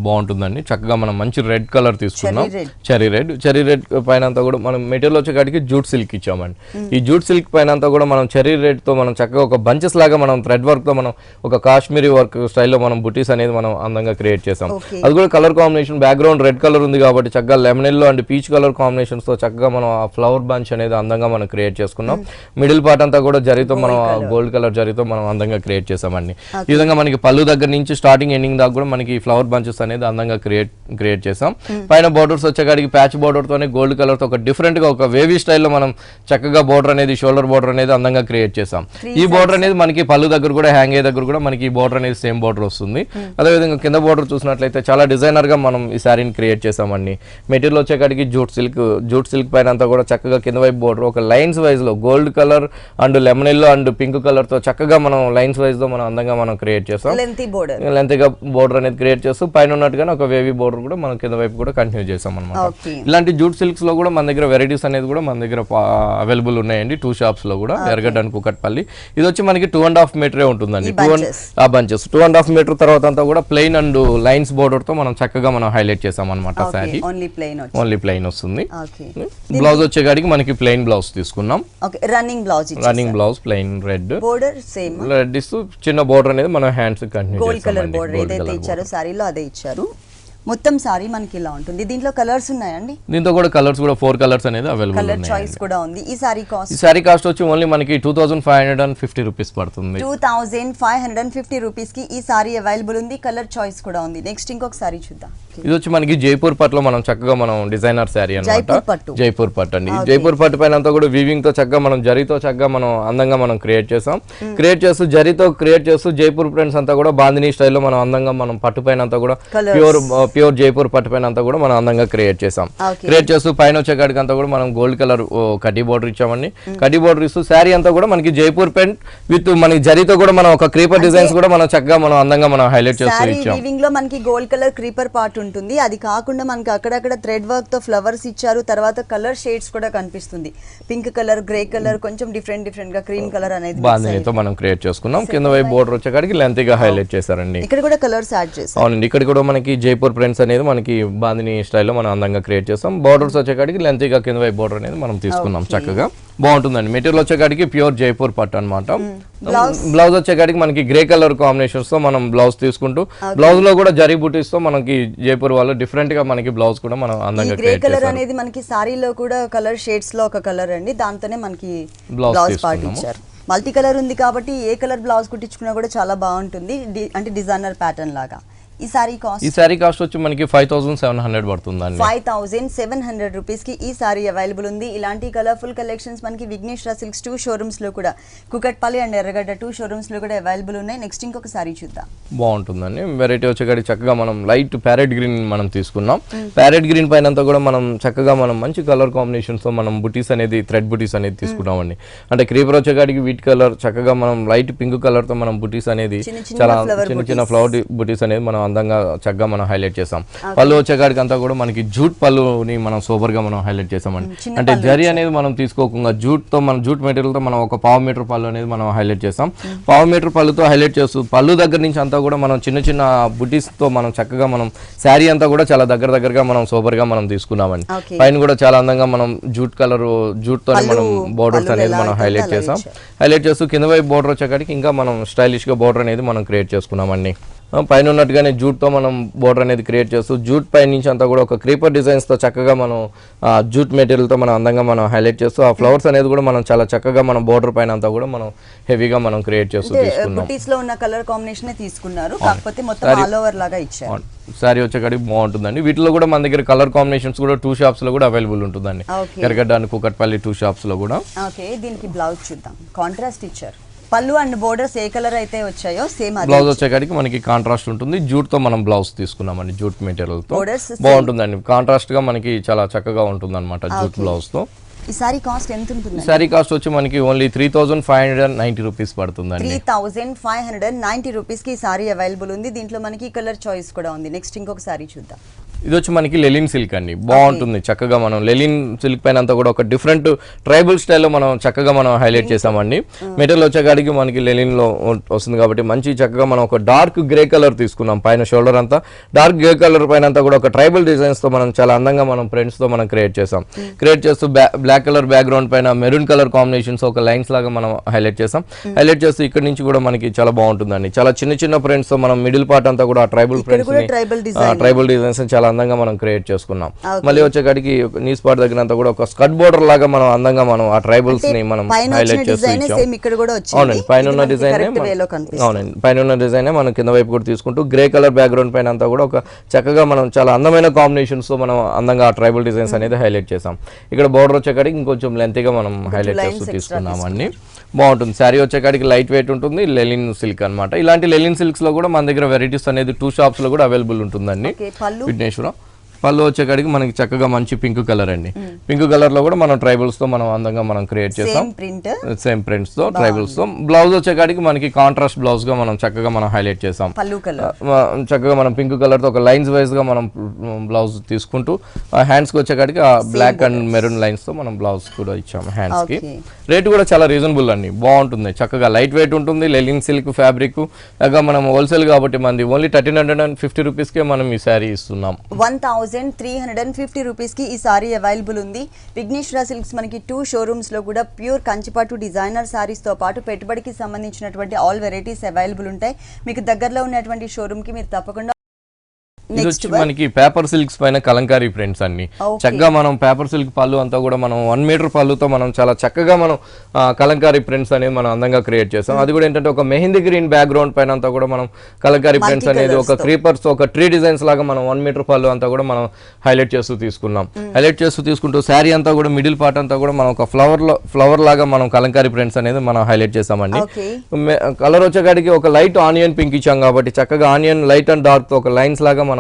బాగుంటుందండి. చక్కగా మనం మంచి రెడ్ కలర్ తీసుకున్నాం. చెరీ రెడ్ పైన అంతా కూడా మనం మెటీరియల్ వచ్చేకాడికి జూట్ సిల్క్ ఇచ్చామండి. ఈ జూట్ సిల్క్ పైన అంతా కూడా మనం చెరీ రెడ్ తో మనం చక్కగా ఒక బంచెస్ లాగా మనం థ్రెడ్ వర్క్ తో మనం ఒక కాశ్మీరీ వర్క్ స్టైల్లో మనం బుటీస్ అనేది మనం అందంగా క్రియేట్ చేసాం. అది కూడా colour combination background red colour ఉంది కాబట్టి చక్కగా lemon and peach colour combinations తో చక్కగా మనం ఆ ఫ్లవర్ బంచ్ అనేది అందంగా మనం క్రియేట్ చేసుకున్నాం. మిడిల్ పార్ట్ అంతా కూడా జరితో మనం గోల్డ్ కలర్ జరితో మనం అందంగా క్రియేట్ చేసామండి. ఈ విధంగా మనకి పళ్ళు దగ్గర నుంచి స్టార్టింగ్ ఎండింగ్ దాకా కూడా మనకి ఫ్లవర్ అనేది అందంగా క్రియేట్ చేసాం. పైన బోర్డర్స్ వచ్చేకాడికి ప్యాచ్ బోర్డర్ తోనే గోల్డ్ కలర్ తో ఒక డిఫరెంట్ గా ఒక వేవీ స్టైల్లో మనం చక్కగా బోర్డర్ అనేది షోల్డర్ బోర్డర్ అనేది అందంగా క్రియేట్ చేసాం. ఈ బోర్డర్ అనేది మనకి పళ్ళు దగ్గర కూడా హ్యాంగ్ అయ్యే దగ్గర కూడా మనకి ఈ బోర్డర్ అనేది సేమ్ బోర్డర్ వస్తుంది. అదేవిధంగా కింద బోర్డర్ చూసినట్లయితే చాలా డిజైనర్ గా మనం ఈ శారీని క్రియేట్ చేసామండి. మెటీరియల్ వచ్చేకాడికి జూట్ సిల్క్ పైన అంతా కూడా చక్కగా కింద వైపు బోర్డర్ ఒక లైన్స్ వైజ్ లో gold colour and lemon yellow and pink colour తో చక్కగా మనం లైన్స్ వైజ్ లో మనం అందంగా మనం క్రియేట్ చేసాం. లెంతీగా బోర్డర్ అనేది క్రియేట్ చేస్తూ పైన ఉన్నట్టుగానే ఒక వేవీ బోర్డర్ కూడా మనం కింద వైపు కూడా కంటిన్యూ చేసాం అనమాట. ఇలాంటి జూట్ సిల్క్స్ లో కూడా మన దగ్గర వెరైటీస్ అనేది కూడా మన దగ్గర అవైలబుల్ ఉన్నాయండి. 2 షాప్స్ లో కూడా ఎర్రగడ్డ అండ్ కుకట్పల్లి. ఇది వచ్చి మనకి 2.5 మీటరే ఉంటుందండి. 2.5 మీటర్ తర్వాత అంతా కూడా ప్లెయిన్ అండ్ లైన్స్ బోర్డర్ తో మనం చక్కగా మనం హైలైట్ చేసాం అనమాట. శారీ ఓన్లీ ప్లెయిన్ వస్తుంది. బ్లౌజ్ వచ్చేగాడికి మనకి ప్లెయిన్ బ్లౌజ్ తీసుకున్నాం. రన్నింగ్ బ్లౌజ్ ప్లెయిన్ రెడ్ ఇస్తూ చిన్న బోర్డర్ అనేది మన హ్యాండ్స్ కంటిన్యూ చేసాం. మొత్తం సారీ మనకి ఇలా ఉంటుంది. దీంట్లో కలర్స్ ఉన్నాయండి. దీంట్లో కూడా కలర్స్ కూడా 4 కలర్స్ అనేది అవైలబుల్ కలర్ చాయిస్ కూడా ఉంది. ఈ సారీ కాస్ట్ వచ్చి ఓన్లీ మనకి 2550 రూపీస్ పడుతుంది. 2550 రూపీస్ కి ఈ సారీ అవైలబుల్ ఉంది. కలర్ చాయిస్ కూడా ఉంది. నెక్స్ట్ ఇంకొక సారీ చూద్దాం. ఇది వచ్చి మనకి జైపూర్ పట్టులో మనం చక్కగా మనం డిజైనర్ శారీ అన్నమాట. జైపూర్ పట్టు అండి. జైపూర్ పట్టు పైన అంతా కూడా వీవింగ్ తో చక్కగా మనం జరీతో చక్కగా మనం అందంగా మనం క్రియేట్ చేసాం. క్రియేట్ చేస్తూ జరీతో క్రియేట్ చేస్తూ జైపూర్ ప్రింట్స్ అంతా కూడా బాందినీ స్టైల్లో మనం అందంగా మనం పట్టు పైన అంతా కూడా ప్యూర్ జైపూర్ పట్టు పైన అంతా కూడా మనం అందంగా క్రియేట్ చేసాం. క్రియేట్ చేస్తూ పైన వచ్చేకాడికి అంతా కూడా మనం గోల్డ్ కలర్ కడ్డీ బోర్డర్ ఇచ్చామండి. కడ్డీ బోర్డర్ ఇస్తూ శారీ అంతా కూడా మనకి జైపూర్ పెయింట్ విత్ మనకి జరీతో కూడా మనం ఒక క్రీపర్ డిజైన్స్ కూడా మనం చక్కగా మనం అందంగా మనం హైలైట్ చేస్తూ ఇచ్చాం. వీవింగ్ లో మనకి గోల్డ్ కలర్ క్రీపర్ పార్ట్ ఉంటుంది. అది కాకుండా మనకి అక్కడక్కడ థ్రెడ్ వర్క్ తో ఫ్లవర్స్ ఇచ్చారు. తర్వాత కలర్ షేడ్స్ కూడా కనిపిస్తుంది. పింక్ కలర్, గ్రే కలర్, కొంచెం డిఫరెంట్ గా క్రీమ్ కలర్ అనేది బాందినీతో మనం క్రియేట్ చేసుకున్నాం. కింద వైపు బోర్డర్ వచ్చేకాడికి లెంతీగా హైలైట్ చేశారండి. ఇక్కడ కూడా కలర్స్ యాడ్ చేశారు. అవునండి, ఇక్కడ కూడా మనకి జైపూర్ ప్రింట్స్ అనేది మనకి బాందిని స్టైల్లో మనం అందంగా క్రియేట్ చేస్తాం. బార్డర్స్ వచ్చేకాడికి లెంతీగా కింద వైపు బార్డర్ అనేది మనం తీసుకున్నాం. చక్కగా బాగుంటుందండి. మెటీరియల్ వచ్చేకాడికి ప్యూర్ జైపూర్ పట్టు అనమాట. బ్లౌజ్ వచ్చేకాడికి మనకి గ్రే కలర్ కాంబినేషన్స్ తో మనం బ్లౌజ్ తీసుకుంటూ బ్లౌజ్ లో కూడా జరీ బూటీస్ తో మనకి జైపూర్ వాళ్ళు డిఫరెంట్ గా మనకి బ్లౌజ్ కూడా మనం అందంగా క్రియేట్ చేస్తాం. గ్రే కలర్ అనేది మనకి సారీలో కూడా కలర్ షేడ్స్ లో ఒక కలర్ అండి. దాంతోనే మనకి బ్లౌజ్ పార్ట్ ఇచ్చారు. మల్టీ కలర్ ఉంది కాబట్టి ఏ కలర్ బ్లౌజ్ కుట్టించుకున్నా కూడా చాలా బాగుంటుంది. అంటే డిజైనర్ ప్యాటర్న్ లాగా. ఈ సారీ కాస్ట్ వచ్చి మనకి 5700 పడుతుందండి. 5700 రూపీస్ కి ఈ సారీ అవైలబుల్ ఉంది. ఇలాంటి కలర్ఫుల్ కలెక్షన్స్ మనకి విఘ్నేశ్వర సిల్క్స్ 2 షోరూమ్స్ లో కూడా, కుకట్పల్లి అండ్ ఎర్రగడ్డ 2 షోరూమ్స్ లో కూడా అవైలబుల్ ఉన్నాయి. నెక్స్ట్ ఇంకొక సారీ చూద్దాం. బాగుంటుందండి. వెరైటీ వచ్చేకాడికి చక్కగా మనం లైట్ ప్యారెట్ గ్రీన్ మనం తీసుకున్నాం. ప్యారెట్ గ్రీన్ పైన అంతా కూడా మనం చక్కగా మనం మంచి కలర్ కాంబినేషన్స్ తో మనం బుటీస్ అనేది థ్రెడ్ బుటీస్ అనేది తీసుకున్నామండి. అంటే క్రీపర్ వచ్చేకాడికి వీట్ కలర్ చక్కగా మనం లైట్ పింక్ కలర్ తో మనం బుటీస్ అనేది చాలా చిన్న ఫ్లవర్ బుటీస్ అనేది మనం అందంగా చక్కగా మనం హైలైట్ చేసాం. పళ్ళు వచ్చేకాడికి అంతా కూడా మనకి జూట్ పళ్ళుని మనం సూపర్ గా మనం హైలైట్ చేసామండి. అంటే జరీ అనేది మనం తీసుకోకుండా జూట్ తో మనం జూట్ మెటీరియల్ తో మనం ఒక 1/2 మీటర్ పళ్ళు అనేది మనం హైలైట్ చేసాం. 1/2 మీటర్ పళ్ళుతో హైలైట్ చేస్తూ పళ్ళు దగ్గర నుంచి అంతా కూడా మనం చిన్న చిన్న బుటీస్ తో మనం చక్కగా మనం శారీ అంతా కూడా చాలా దగ్గరగా మనం సూపర్ గా మనం తీసుకున్నామండి. పైన కూడా చాలా అందంగా మనం జూట్ కలర్ జూట్ తో మనం బోర్డర్స్ అనేది మనం హైలైట్ చేసాం. హైలైట్ చేస్తూ కింద వైపు బోర్డర్ వచ్చేకాడికి ఇంకా మనం స్టైలిష్ గా బోర్డర్ అనేది మనం క్రియేట్ చేసుకున్నామండి. పైన ఉన్నట్టుగానే జూట్తో మనం బోర్డర్ అనేది క్రియేట్ చేస్తూ జూట్ పై నుంచి అంతా కూడా ఒక క్రీపర్ డిజైన్స్తో చక్కగా మనం జూట్ మెటీరియల్తో మనం అందంగా మనం హైలైట్ చేస్తూ ఆ ఫ్లవర్స్ అనేది కూడా మనం చాలా చక్కగా మనం బోర్డర్ పైన అంతా కూడా మనం హెవీగా మనం క్రియేట్ చేస్తూ తీసుకున్నారు. కాకపోతే మొత్తం ఆల్ ఓవర్ లాగా ఇచ్చారు. సారీ వచ్చేకాడికి బాగుంటుందండి. వీటిలో కూడా మన దగ్గర కలర్ కాంబినేషన్స్ కూడా 2 షాప్స్ లో కూడా అవైలబుల్ ఉంటుందండి. ఎర్రగడ్డ అండ్ కుకట్పల్లి 2 షాప్స్ లో కూడా. దీనికి బ్లౌజ్ చూద్దాం. కాంట్రాస్ట్ ఇచ్చారు. పళ్ళు అండ్ బోర్డర్స్ ఏ కలర్ అయితే వచ్చాయో సేమ్ బ్లౌజ్ వచ్చేకాడికి మనకి కాంట్రాస్ట్ ఉంటుంది. జూట్ తో మనం బ్లౌజ్ తీసుకున్నామండి, జూట్ మెటీరియల్ తో బాగుంటుందండి. కాంట్రాస్ట్ గా మనకి చాలా చక్కగా ఉంటుంది అనమాట జూట్ బ్లౌజ్ తో. ఈ సారీ కాస్ట్ ఎంత ఉంటుంది? సారీ కాస్ట్ వచ్చి మనకి ఓన్లీ 3590 రూపీస్ పడుతుందండి. 3590 రూపీస్ కి సారీ అవైలబుల్ ఉంది. దీంట్లో మనకి కలర్ చాయిస్ కూడా ఉంది. నెక్స్ట్ ఇంకొక సారీ చూద్దాం. ఇది వచ్చి మనకి లెలిన్ సిల్క్ అండి, బాగుంటుంది చక్కగా. మనం లెలిన్ సిల్క్ పైన అంతా కూడా ఒక డిఫరెంట్ ట్రైబల్ స్టైల్లో మనం చక్కగా మనం హైలైట్ చేసామండి. మెటీరియల్ వచ్చేకాడికి మనకి లెలిన్ లో వస్తుంది కాబట్టి మంచి చక్కగా మనం ఒక డార్క్ గ్రే కలర్ తీసుకున్నాం. పైన షోల్డర్ అంతా డార్క్ గ్రే కలర్ పైన అంతా కూడా ఒక ట్రైబల్ డిజైన్స్ తో మనం చాలా అందంగా మనం ప్రింట్స్ తో మనం క్రియేట్ చేసాం. క్రియేట్ చేస్తూ బ్లాక్ కలర్ బ్యాక్గ్రౌండ్ పైన మెరూన్ కలర్ కాంబినేషన్స్ ఒక లైన్స్ లాగా మనం హైలైట్ చేసాం. హైలైట్ చేస్తూ ఇక్కడ నుంచి కూడా మనకి చాలా బాగుంటుందండి. చాలా చిన్న చిన్న ప్రింట్స్ తో మనం మిడిల్ పార్ట్ అంతా కూడా ట్రైబల్ ప్రింట్స్ ట్రైబల్ డిజైన్స్ చాలా అందంగా మనం క్రియేట్ చేసుకున్నాం. మళ్ళీ వచ్చేకాడికి నీ స్పాట్ దగ్గర అంతా కూడా ఒక స్కర్ట్ బోర్డర్ లాగా మనం అందంగా మనం ఆ ట్రైబల్స్ ని మనం హైలైట్ చేస్తూ ఇచ్చాం. అవునండి, పైన ఉన్న డిజైన్ అవునండి పైన ఉన్న డిజైన్ మనం కింద వైపు కూడా తీసుకుంటూ గ్రే కలర్ బ్యాక్గ్రౌండ్ పైన అంతా కూడా ఒక చక్కగా మనం చాలా అందమైన కాంబినేషన్స్ తో మనం అందంగా ఆ ట్రైబల్ డిజైన్స్ అనేది హైలైట్ చేసాం. ఇక్కడ బోర్డర్ వచ్చేకాడికి ఇంకొంచెం లెంత్ గా మనం హైలైట్ చేస్తూ తీసుకున్నామండి. బాగుంటుంది. శారీ వచ్చేకాడికి లైట్ వెయిట్ ఉంటుంది, లెలిన్ సిల్క్ అనమాట. ఇలాంటి లెలిన్ సిల్క్స్ లో కూడా మన దగ్గర వెరైటీస్ అనేది 2 షాప్స్ లో కూడా అవైలబుల్ ఉంటుందండి. విఘ్నేశ్వరం పళ్ళు వచ్చేకాడికి మనకి చక్కగా మంచి పింక్ కలర్ అండి. పింక్ కలర్ లో కూడా మనం ట్రైబల్స్ తో మనం అందంగా మనం క్రియేట్ చేసాం. సేమ్ ప్రింట్స్ తో ట్రైబల్స్ తో. బ్లౌజ్ వచ్చేకాడికి మనకి కాంట్రాస్ట్ బ్లౌజ్ గా మనం చక్కగా మనం హైలైట్ చేసాం. చక్కగా మనం పింక్ కలర్ తో ఒక లైన్స్ వైజ్ గా మనం బ్లౌజ్ తీసుకుంటూ హ్యాండ్స్ కి వచ్చేకాడికి బ్లాక్ అండ్ మెరూన్ లైన్స్ తో మనం బ్లౌజ్ కూడా ఇచ్చాం హ్యాండ్స్ కి. రేట్ కూడా చాలా రీజనబుల్ అండి, బాగుంటుంది చక్కగా లైట్ వెయిట్ ఉంటుంది. లెలిన్ సిల్క్ ఫ్యాబ్రిక్ లాగా మనం హోల్సేల్ కాబట్టి మనది ఓన్లీ 1350 రూపీస్ కే మనం ఈ శారీ ఇస్తున్నాం. 1350 రూపీస్ కి ఈ సారీ అవైలబుల్ ఉంది. విఘ్నేశ్వర సిల్క్స్ మనకి 2 షోరూమ్స్ లో కూడా ప్యూర్ కంచిపట్టు డిజైనర్ సారీస్ తో పాటు పెట్టుబడికి సంబంధించినటువంటి ఆల్ వెరైటీస్ అవైలబుల్ ఉంటాయి. మీకు దగ్గరలో ఉన్నటువంటి షోరూమ్ కి మీరు తప్పకుండా. ఇది వచ్చి మనకి పేపర్ సిల్క్స్ పైన కలంకారీ ప్రింట్స్ అన్ని చక్కగా మనం పేపర్ సిల్క్ పళ్ళు అంతా కూడా మనం 1 మీటర్ పళ్ళుతో మనం చాలా చక్కగా మనం కలంకారీ ప్రింట్స్ అనేది మనం అందంగా క్రియేట్ చేసాం. అది కూడా ఏంటంటే ఒక మెహందీ గ్రీన్ బ్యాక్గ్రౌండ్ పైన అంతా కూడా మనం కలంకారీ ప్రింట్స్ అనేది ఒక క్రీపర్స్ ఒక ట్రీ డిజైన్స్ లాగా మనం 1 మీటర్ పళ్ళు అంతా కూడా మనం హైలైట్ చేస్తూ తీసుకున్నాం. హైలైట్ చేస్తూ తీసుకుంటూ శారీ అంతా కూడా మిడిల్ పార్ట్ అంతా కూడా మనం ఒక ఫ్లవర్ లాగా మనం కలంకారీ ప్రింట్స్ అనేది మనం హైలైట్ చేసామండి. కలర్ వచ్చేకాడికి ఒక లైట్ ఆనియన్ పింక్ ఇచ్చాం కాబట్టి చక్కగా ఆనియన్ లైట్ అండ్ డార్క్ తో ఒక లైన్స్ లాగా మనం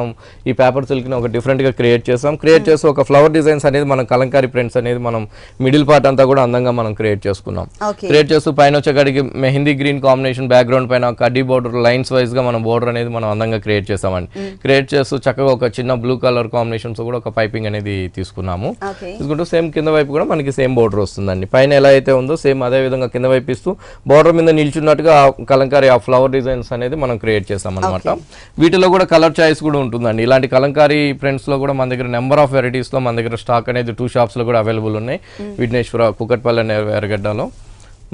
ఈ పేపర్ సిల్క్ ని ఒక డిఫరెంట్ గా క్రియేట్ చేసాం. క్రియేట్ చేస్తూ ఒక ఫ్లవర్ డిజైన్స్ అనేది మనం కలంకారీ ప్రింట్స్ అనేది మనం మిడిల్ పార్ట్ అంతా కూడా అందంగా మనం క్రియేట్ చేసుకున్నాం. క్రియేట్ చేస్తూ పైన వచ్చేకాడికి మెహందీ గ్రీన్ కాంబినేషన్ బ్యాక్గ్రౌండ్ పైన కడ్డీ బోర్డర్ లైన్స్ వైజ్ గా మనం బోర్డర్ అనేది మనం అందంగా క్రియేట్ చేసామండి. క్రియేట్ చేస్తూ చక్కగా ఒక చిన్న బ్లూ కలర్ కాంబినేషన్స్ కూడా ఒక పైపింగ్ అనేది తీసుకున్నాము. తీసుకుంటూ సేమ్ కింద వైపు కూడా మనకి సేమ్ బోర్డర్ వస్తుందండి. పైన ఎలా అయితే ఉందో సేమ్ అదే విధంగా కింద వైపు ఇస్తూ బోర్డర్ మీద నిల్చున్నట్టుగా కలంకారీ ఆ ఫ్లవర్ డిజైన్స్ అనేది మనం క్రియేట్ చేసాం అనమాట. వీటిలో కూడా కలర్ చాయిస్ కూడా ఉంటుందండి. ఇలాంటి కలంకారీ ప్రింట్స్ లో కూడా మన దగ్గర నెంబర్ ఆఫ్ వెరైటీస్ లో మన దగ్గర స్టాక్ అనేది 2 షాప్స్ లో కూడా అవైలబుల్ ఉన్నాయి. విఘ్నేశ్వర కుకట్పల్లి అనే ఎర్రగడ్డలో.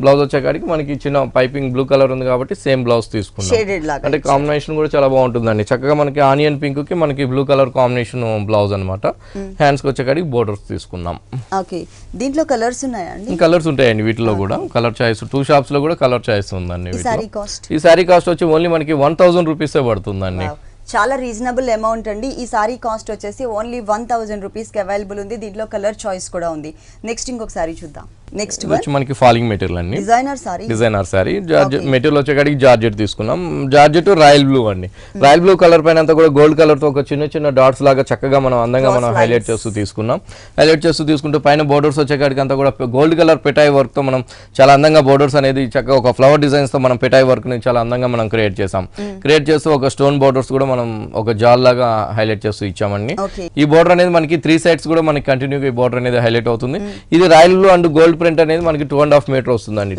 బ్లౌజ్ వచ్చేకాడికి మనకి చిన్న పైపింగ్ బ్లూ కలర్ ఉంది కాబట్టి సేమ్ బ్లౌజ్ తీసుకున్నాం. అంటే కాంబినేషన్ కూడా చాలా బాగుంటుందండి. చక్కగా మనకి ఆనియన్ పింక్ కి మనకి బ్లూ కలర్ కాంబినేషన్ బ్లౌజ్ అనమాట. హ్యాండ్స్ కి వచ్చేకాడికి బోర్డర్స్ తీసుకున్నాం. దీంట్లో కలర్స్ ఉన్నాయండి? కలర్స్ ఉంటాయండి వీటిలో కూడా. కలర్ చాయిస్ 2 షాప్స్ లో కూడా కలర్ చాయిస్ ఉందండి. ఈ సారీ కాస్ట్ వచ్చి ఓన్లీ మనకి 1000 రూపీసే పడుతుందండి. చాలా రీజనబుల్ అమౌంట్ అండి. ఈ సారీ కాస్ట్ వచ్చేసి ఓన్లీ 1000 రూపీస్ కి అవైలబుల్ ఉంది. దీంట్లో కలర్ చాయిస్ కూడా ఉంది. నెక్స్ట్ ఇంకొక సారీ చూద్దాం. నెక్స్ట్ వచ్చి మనకి ఫాలింగ్ మెటీరియల్ అండి, డిజైనర్ సారీ. మెటీరియల్ వచ్చేకాడికి జార్జెట్ తీసుకున్నాం. జార్జెట్ రాయల్ బ్లూ అండి. రాయల్ బ్లూ కలర్ పైన అంతా కూడా గోల్డ్ కలర్ తో ఒక చిన్న చిన్న డాట్స్ లాగా చక్కగా మనం అందంగా మనం హైలైట్ చేస్తూ తీసుకున్నాం. హైలైట్ చేస్తూ తీసుకుంటూ పైన బోర్డర్స్ వచ్చేకాడికి అంతా కూడా గోల్డ్ కలర్ పెటాయి వర్క్ తో మనం చాలా అందంగా బోర్డర్స్ అనేది చక్కగా ఒక ఫ్లవర్ డిజైన్స్ తో మనం పెటాయి వర్క్ ని చాలా అందంగా మనం క్రియేట్ చేసాం. క్రియేట్ చేస్తూ ఒక స్టోన్ బోర్డర్స్ కూడా మనం ఒక జాల్ లాగా హైలైట్ చేస్తూ ఇచ్చామండి. ఈ బోర్డర్ అనేది మనకి 3 సైడ్స్ కూడా మనకి కంటిన్యూగా ఈ బోర్డర్ అనేది హైలైట్ అవుతుంది. ఇది royal blue and gold print అనేది మనకి 2.5 మీటర్ వస్తుందండి.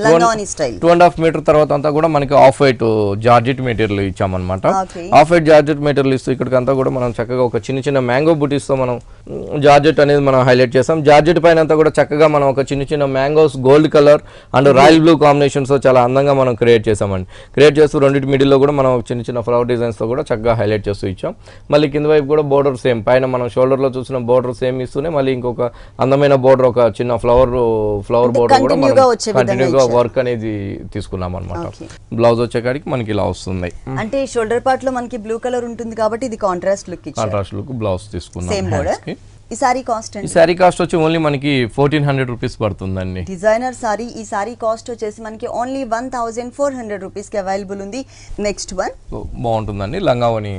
2.5 మీటర్ తర్వాత అంతా కూడా మనకి ఆఫ్ వైట్ జార్జెట్ మెటీరియల్ ఇచ్చామన్నమాట. ఆఫ్ వైట్ జార్జెట్ మెటీరియల్ ఇస్తూ ఇక్కడికంతా కూడా మనం చక్కగా ఒక చిన్న చిన్న మ్యాంగో బూటీస్ తో మనం జార్జెట్ అనేది మనం హైలైట్ చేసాం. జార్జెట్ పైన అంతా కూడా చక్కగా మనం ఒక చిన్న చిన్న mangoes gold colour and royal blue combinations తో చాలా అందంగా మనం క్రియేట్ చేసామండి. క్రియేట్ చేస్తూ రెండింటి మిడిల్ లో కూడా మనం చిన్న చిన్న ఫ్లవర్ డిజైన్స్ తో కూడా చక్కగా హైలైట్ చేస్తూ ఇచ్చాం. మళ్ళీ కింద వైపు కూడా బోర్డర్ సేమ్, పైన మనం షోల్డర్ లో చూసిన బోర్డర్ సేమ్ ఇస్తూనే మళ్ళీ ఇంకొక అందమైన బోర్డర్ ఒక చిన్న ఫ్లవర్ బోర్డర్ కూడా కంటిన్యూగా వర్క్ అనేది తీసుకున్నాం అనమాట. బ్లౌజ్ వచ్చేకాడికి మనకి ఇలా వస్తుంది. అంటే షోల్డర్ పార్ట్ లో మనకి బ్లూ కలర్ ఉంటుంది కాబట్టి ఇది కాంట్రాస్ట్ లుక్ బ్లౌజ్ తీసుకున్నాం. ఈ సారీ కాస్ట్ ఈ సారీ కాస్ట్ వచ్చి ఓన్లీ మనకి 1400 రూపీస్ పడుతుందండి. Designer sorry. ఈ సారీ కాస్ట్ వచ్చేసి మనకి ఓన్లీ 1400 రూపీస్ కి అవైలబుల్ ఉంది. నెక్స్ట్ వన్ బాగుంటుందండి, లంగావని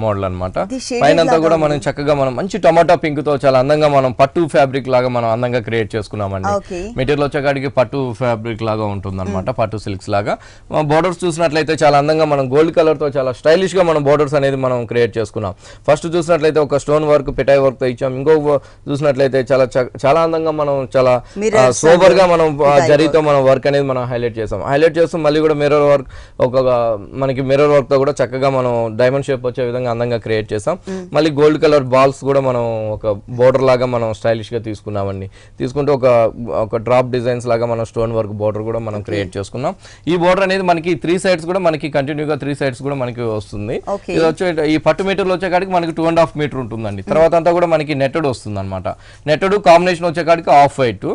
మోడల్ అన్నమాట. పైన అంతా కూడా మనం చక్కగా మనం మంచి టమాటా పింక్ తో చాలా అందంగా మనం పట్టు ఫ్యాబ్రిక్ లాగా మనం అందంగా క్రియేట్ చేసుకున్నామండి. మెటీరియల్ వచ్చేకాడికి పట్టు ఫ్యాబ్రిక్ లాగా ఉంటుంది అనమాట, పట్టు సిల్క్స్ లాగా. బోర్డర్స్ చూసినట్లయితే చాలా అందంగా మనం గోల్డ్ కలర్ తో చాలా స్టైలిష్ గా మనం బోర్డర్స్ అనేది మనం క్రియేట్ చేసుకున్నాం. ఫస్ట్ చూసినట్లయితే ఒక స్టోన్ వర్క్ పిటాయి వర్క్ తో ఇచ్చాం. ఇంకో చూసినట్లయితే చాలా అందంగా మనం చాలా సోబర్ గా మనం జరీతో మనం వర్క్ అనేది మనం హైలైట్ చేస్తూ మళ్ళీ కూడా మిర్రర్ వర్క్ మనకి మిర్రర్ వర్క్ తో కూడా చక్కగా మనం డైమండ్ షేప్ వచ్చే విధంగా అందంగా క్రియేట్ చేసాం. మళ్ళీ గోల్డ్ కలర్ బాల్స్ కూడా మనం ఒక బోర్డర్ లాగా మనం స్టైలిష్ గా తీసుకున్నామండి. తీసుకుంటే ఒక డ్రాప్ డిజైన్స్ లాగా మనం స్టోన్ వర్క్ బోర్డర్ కూడా మనం క్రియేట్ చేసుకున్నాం. ఈ బోర్డర్ అనేది మనకి 3 సైడ్స్ కూడా మనకి కంటిన్యూగా 3 సైడ్స్ కూడా మనకి వస్తుంది. ఇది వచ్చే ఈ పట్టు మీటర్లు వచ్చేకాడికి మనకి 2.5 మీటర్ ఉంటుందండి. తర్వాత అంతా కూడా మనకి నెట్టెడ్ వస్తుంది అనమాట. నెట్టెడ్ కాంబినేషన్ వచ్చేకాడికి ఆఫ్ వైట్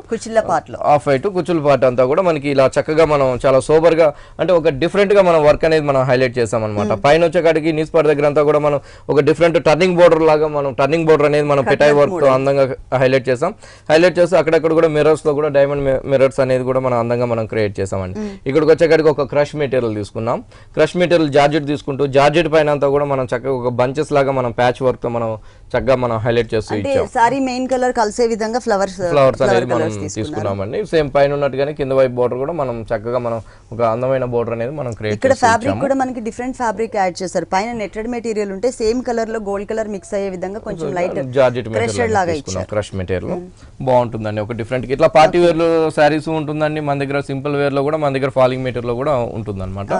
కుచ్చుల పార్ట్ అంతా కూడా మనకి ఇలా చక్కగా మనం చాలా సోబర్ గా అంటే ఒక డిఫరెంట్ గా మనం వర్క్ అనేది మనం హైలైట్ చేసాం అనమాట. పైన వచ్చేకాడికి నీస్ పార్ట్ దగ్గర అంతా కూడా మనం ఒక డిఫరెంట్ టర్నింగ్ బోర్డర్ లాగా మనం టర్నింగ్ బోర్డర్ అనేది మనం పిటాయి వర్క్ తో అందంగా హైలైట్ చేస్తూ అక్కడక్కడ కూడా మిర్రర్స్ లో కూడా డైమండ్ మిర్రర్స్ అనేది కూడా మనం అందంగా మనం క్రియేట్ చేసామండి. ఇక్కడికి వచ్చేకాడికి ఒక క్రష్ మెటీరియల్ తీసుకున్నాం. క్రష్ మెటీరియల్ జార్జెట్ తీసుకుంటూ జార్జెట్ పైన అంతా కూడా మనం చక్కగా ఒక బంచెస్ లాగా మనం ప్యాచ్ వర్క్ తో మనం చక్కగా మనం హైలైట్ చేస్తూ ఇచ్చాం. సారీ మెయిన్ కలర్ కలిసే విధంగా ఫ్లవర్స్ అనేది మనం తీసుకున్నామండి. సేమ్ పైన ఉన్నట్టుగానే కింద వైపు బోర్డర్ కూడా మనం చక్కగా మనం ఒక అందమైన బోర్డర్ అనేది మనం క్రియేట్ ఇక్కడ ఫ్యాబ్రిక్ కూడా మనకి డిఫరెంట్ ఫ్యాబ్రిక్ యాడ్ చేశారు. పైన నెట్టెడ్ మెటీరియల్ ఉంటే సేమ్ కలర్ లో గోల్డ్ కలర్ మిక్స్ అయ్యే విధంగా కొంచెం లైట్ జార్జెట్ మెటీరియల్ లాగా ఇచ్చారు. క్రష్ మెటీరియల్ బాగుంటుందండి. ఒక డిఫరెంట్ ఇట్లా పార్టీ వేర్ లో సారీస్ ఉంటుందండి. మన దగ్గర సింపుల్ వేర్ లో కూడా మన దగ్గర ఫాలింగ్ మెటీరియల్ లో కూడా ఉంటుందన్నమాట.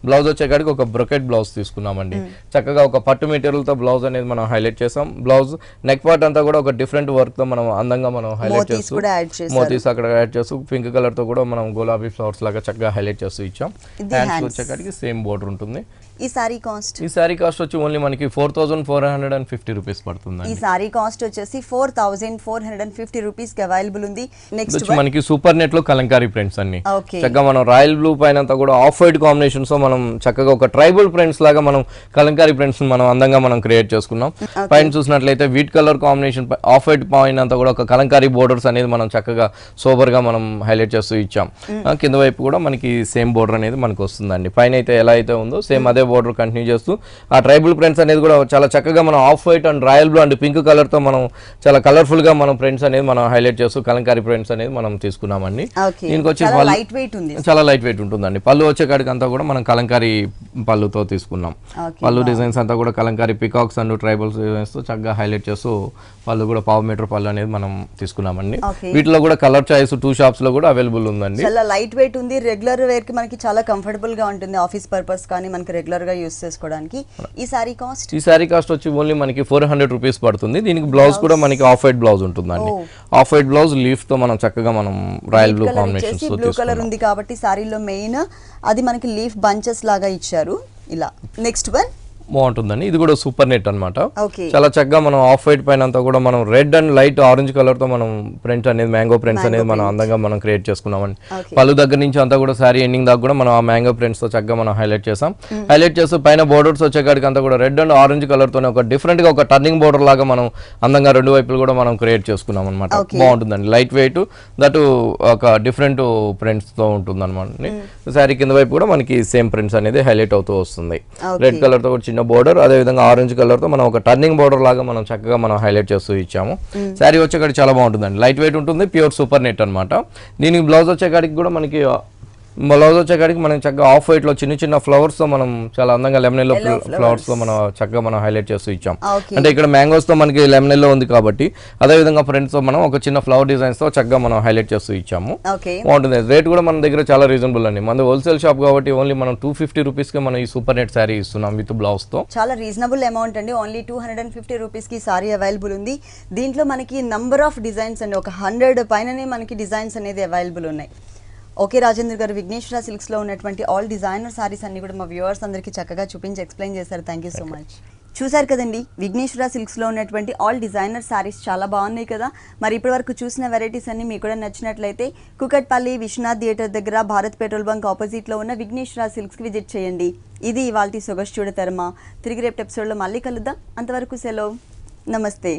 బ్లౌజ్ వచ్చేకాడికి ఒక బ్రొకెట్ బ్లౌజ్ తీసుకున్నామండి. చక్కగా ఒక పట్టు మెటీరియల్ తో బ్లౌజ్ అనేది మనం హైలైట్ చేసాం. బ్లౌజ్ నెక్ పార్ట్ అంతా కూడా ఒక డిఫరెంట్ వర్క్ తో మనం అందంగా మనం హైలైట్ చేస్తూ మోతీస్ అక్కడ యాడ్ చేస్తూ పింక్ కలర్ తో కూడా మనం గులాబీ ఫ్లవర్స్ లాగా చక్కగా హైలైట్ చేస్తూ ఇచ్చాం. హ్యాండ్స్ వచ్చేకాడికి సేమ్ బోర్డర్ ఉంటుంది. ఈ సారీ కాస్ట్ వచ్చి ఓన్లీ మనకి 4450 రూపీస్ పడుతుంది. ఈ సారీ కాస్ట్ వచ్చేసి 4450 రూపీస్ కి అవైలబుల్ ఉంది. నెక్స్ట్ మనకి సూపర్ నెట్ లో కలంకారీ ప్రింట్స్ అన్ని చక్కగా మనం రాయల్ బ్లూ పైన అంతా కూడా ఆఫ్ వైట్ కాంబినేషన్స్ తో మనం చక్కగా ఒక ట్రైబల్ ప్రింట్స్ లాగా మనం కలంకారీ ప్రింట్స్ మనం అందంగా మనం క్రియేట్ చేసుకున్నాం. పైన చూసినట్లయితే wheat colour combination off white పైన అంతా కూడా ఒక కలంకారీ బోర్డర్స్ అనేది మనం చక్కగా సోబర్ గా మనం హైలైట్ చేస్తూ ఇచ్చాం. కింద వైపు కూడా మనకి సేమ్ బోర్డర్ అనేది మనకు వస్తుందండి. పైన అయితే ఎలా అయితే ఉందో సేమ్ అదే బోర్డర్ కంటిన్యూ చేస్తూ ఆ ట్రైబల్ ప్రింట్స్ అనేది కూడా చాలా చక్కగా మనం off white and royal blue and pink colour తో మనం చాలా కలర్ఫుల్ గా మనం ప్రింట్స్ అనేది మనం హైలైట్ చేస్తూ కలంకారీ ప్రింట్స్ అనేది మనం తీసుకున్నామండి. దీనికి వచ్చి చాలా లైట్ వెయిట్ ఉంటుందండి. పళ్ళు వచ్చే కాడికి అంతా కూడా మనం కలంకారీ పళ్ళుతో తీసుకున్నాం. పళ్ళు డిజైన్స్ అంతా కూడా Kalamkari peacocks and tribal designs తో చక్కగా హైలైట్ చేస్తూ పళ్ళు కూడా 1/2 మీటర్ పళ్ళు అనేది మనం తీసుకున్నామండి. వీటిలో కూడా కలర్ చాయిస్ 2 షాప్స్ లో కూడా అవైలబుల్ ఉందండి. చాలా లైట్ వెయిట్ ఉంది. రెగ్యులర్ వేర్ కి మనకి చాలా కంఫర్టబుల్ గా ఉంటుంది. ఆఫీస్ పర్పస్ కానీ మనకి రెగ్యులర్ గా యూస్ చేసుకోవడానికి. ఈ సారీ కాస్ట్ వచ్చి ఓన్లీ మనకి 400 రూపీస్ పడుతుంది. దీనికి బ్లౌజ్ కూడా మనకి ఆఫ్ వైట్ బ్లౌజ్ ఉంటుందండి. ఆఫ్ వైట్ బ్లౌజ్ లీఫ్ తో మనం చక్కగా మనం రాయల్ బ్లూ కాంబినేషన్స్ తో బ్లూ కలర్ ఉంది కాబట్టి సారీలో మెయిన్ అది మనకి లీఫ్ బంచెస్ లాగా ఇచ్చారు ఇలా. నెక్స్ట్ వన్ బాగుంటుందండి. ఇది కూడా సూపర్ నెట్ అనమాట. చాలా చక్కగా మనం ఆఫ్ వైట్ పైన అంతా కూడా మనం red and light orange colour తో మనం ప్రింట్ అనేది మ్యాంగో ప్రింట్స్ అనేది మనం అందంగా మనం క్రియేట్ చేసుకున్నామండి. పళ్ళు దగ్గర నుంచి అంతా కూడా సారీ ఎండింగ్ దాకా కూడా మనం ఆ మ్యాంగో ప్రింట్స్ తో చక్కగా మనం హైలైట్ చేసాం. హైలైట్ చేస్తూ పైన బోర్డర్స్ వచ్చేకాడికి అంతా కూడా రెడ్ అండ్ ఆరెంజ్ కలర్ తోనే ఒక డిఫరెంట్ గా ఒక టర్నింగ్ బోర్డర్ లాగా మనం అందంగా రెండు వైపులు కూడా మనం క్రియేట్ చేసుకున్నాం అనమాట. బాగుంటుందండి. లైట్ వెయిట్ దట్ ఒక డిఫరెంట్ ప్రింట్స్ తో ఉంటుంది అనమాట. సారీ కింద వైపు కూడా మనకి సేమ్ ప్రింట్స్ అనేది హైలైట్ అవుతూ వస్తుంది. రెడ్ కలర్ తో చిన్న బోర్డర్, అదే విధంగా ఆరెంజ్ కలర్ తో మనం ఒక టర్నింగ్ బోర్డర్ లాగా మనం చక్కగా మనం హైలైట్ చేస్తూ ఇచ్చాము. శారీ వచ్చేకాడికి చాలా బాగుంటుందండి. లైట్ వెయిట్ ఉంటుంది. ప్యూర్ సూపర్ నెట్ అనమాట. దీనికి బ్లౌజ్ వచ్చేకాడికి కూడా మనకి బ్లౌజ్ వచ్చేకాడికి మనం చక్కగా ఆఫ్ వైట్ లో చిన్న చిన్న ఫ్లవర్స్ తో మనం చాలా అందంగా లెమన్ లో ఫ్లవర్స్ తో మనం చక్కగా మనం హైలైట్ చేస్తూ ఇచ్చాం. అంటే ఇక్కడ మ్యాంగోస్ తో మనకి లెమన్ లో ఉంది కాబట్టి అదే విధంగా ఫ్రంట్స్ తో మనం ఒక చిన్న ఫ్లవర్ డిజైన్స్ తో చక్కగా మనం హైలైట్ చేస్తూ ఇచ్చాము. బాగుంటుంది. రేట్ కూడా మన దగ్గర చాలా రీజనబుల్ అండి. మన హోల్సేల్ షాప్ కాబట్టి ఓన్లీ మనం 250 రూపీస్ కి మనం ఈ సూపర్ నెట్ శారీ ఇస్తున్నాం విత్ బ్లౌజ్ తో. చాలా రీజనబుల్ అమౌంట్ అండి. ఓన్లీ 250 రూపీస్ కి సారీ అవైలబుల్ ఉంది. దీంట్లో మనకి నంబర్ ఆఫ్ డిజైన్స్ అండి, ఒక 100 పైననే మనకి డిజైన్స్ అనేది అవైలబుల్ ఉన్నాయి. ఓకే రాజేంద్ర గారు, విఘ్నేశ్వర సిల్క్స్ లో ఉన్నటువంటి ఆల్ డిజైనర్ సారీస్ అన్ని కూడా మా వ్యూవర్స్ అందరికీ చక్కగా చూపించి ఎక్స్ప్లెయిన్ చేశారు. Thank you so much. చూసారు కదండి, విఘ్నేశ్వర సిల్క్స్ లో ఉన్నటువంటి ఆల్ డిజైనర్ సారీస్ చాలా బాగున్నాయి కదా. మరి ఇప్పటి వరకు చూసిన వెరైటీస్ అన్ని మీకు కూడా నచ్చినట్లయితే కుకట్పల్లి విశ్వనాథ్ థియేటర్ దగ్గర భారత్ పెట్రోల్ బంక్ ఆపోజిట్ లో ఉన్న విఘ్నేశ్వర సిల్క్స్ కి విజిట్ చేయండి. ఇది ఇవాల్టి సొగస్చూడ తరమ. తిరిగి రేపు ఎపిసోడ్ లో మళ్ళీ కలుద్దాం. అంతవరకు సెలవు, నమస్తే.